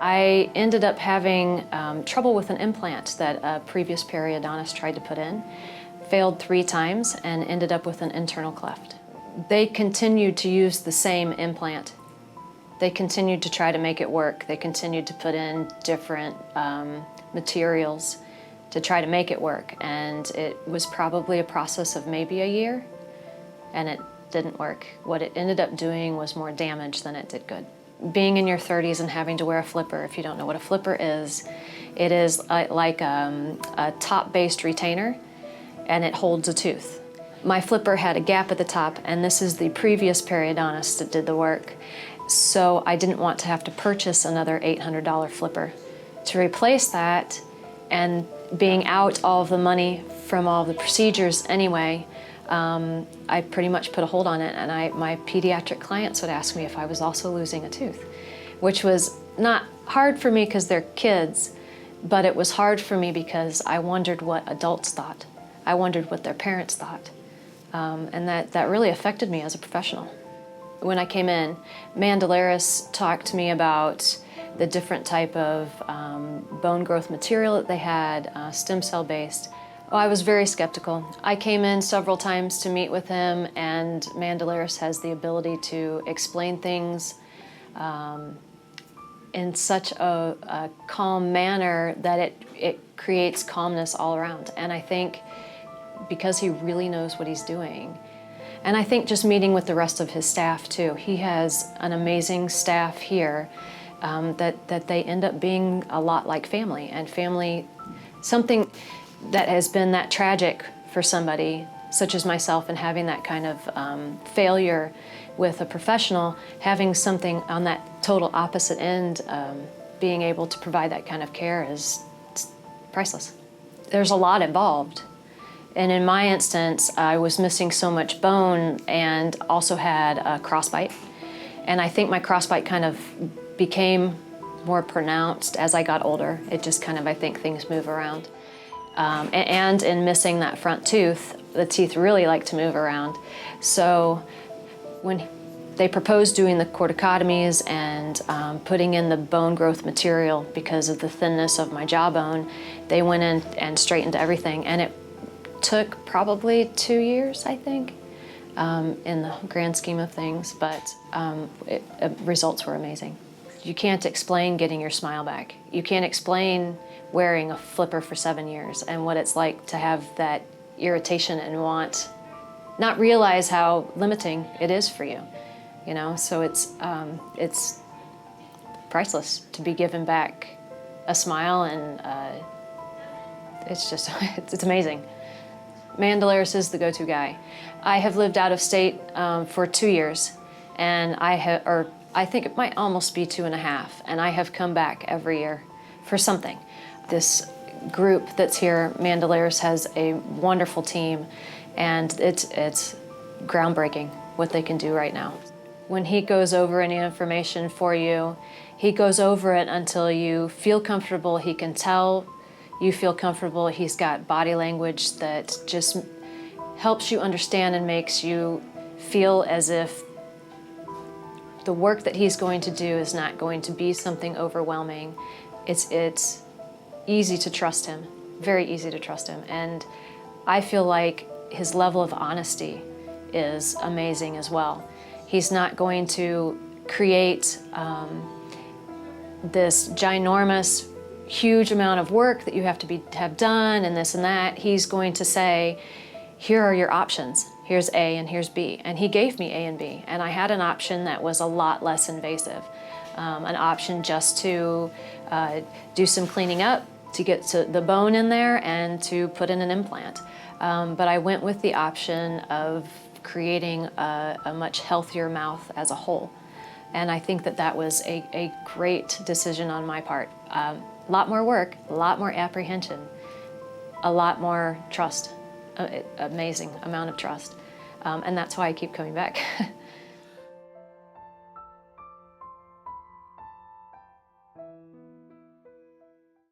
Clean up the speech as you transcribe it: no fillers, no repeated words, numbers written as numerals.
I ended up having trouble with an implant that a previous periodontist tried to put in, failed 3 times, and ended up with an internal cleft. They continued to use the same implant. They continued to try to make it work. They continued to put in different materials to try to make it work, and it was probably a process of maybe a year, and it didn't work. What it ended up doing was more damage than it did good. Being in your 30s and having to wear a flipper, if you don't know what a flipper is, it is like a top-based retainer, and it holds a tooth. My flipper had a gap at the top, and this is the previous periodontist that did the work, so I didn't want to have to purchase another $800 flipper. To replace that, and being out all of the money from all the procedures anyway, I pretty much put a hold on it, and my pediatric clients would ask me if I was also losing a tooth, which was not hard for me because they're kids, but it was hard for me because I wondered what adults thought. I wondered what their parents thought, and that really affected me as a professional. When I came in, Mandelaris talked to me about the different type of bone growth material that they had, stem cell based. Oh, I was very skeptical. I came in several times to meet with him, and Mandelaris has the ability to explain things in such a calm manner that it creates calmness all around. And I think because he really knows what he's doing. And I think just meeting with the rest of his staff too. He has an amazing staff here that they end up being a lot like family. And family, something that has been that tragic for somebody such as myself, and having that kind of failure with a professional, having something on that total opposite end, being able to provide that kind of care is priceless. There's a lot involved. And in my instance, I was missing so much bone and also had a crossbite. And I think my crossbite kind of became more pronounced as I got older. It just kind of, I think things move around. And in missing that front tooth, the teeth really like to move around. So when they proposed doing the corticotomies and putting in the bone growth material because of the thinness of my jawbone, they went in and straightened everything. And it took probably 2 years, I think, in the grand scheme of things, but results were amazing. You can't explain getting your smile back. You can't explain wearing a flipper for 7 years and what it's like to have that irritation and not realize how limiting it is for you, you know? So it's priceless to be given back a smile, and it's just, it's amazing. Mandelaris is the go-to guy. I have lived out of state for 2 years, and I think it might almost be 2.5, and I have come back every year for something. This group that's here, Mandelaris, has a wonderful team, and it's groundbreaking what they can do right now. When he goes over any information for you, he goes over it until you feel comfortable. He can tell you feel comfortable. He's got body language that just helps you understand and makes you feel as if the work that he's going to do is not going to be something overwhelming. It's easy to trust him, very easy to trust him. And I feel like his level of honesty is amazing as well. He's not going to create this ginormous, huge amount of work that you have to have done and this and that. He's going to say, here are your options. Here's A and here's B. And he gave me A and B. And I had an option that was a lot less invasive. An option just to do some cleaning up, to get to the bone in there and to put in an implant. But I went with the option of creating a much healthier mouth as a whole. And I think that was a great decision on my part. A lot more work, a lot more apprehension, a lot more trust, amazing amount of trust. And that's why I keep coming back.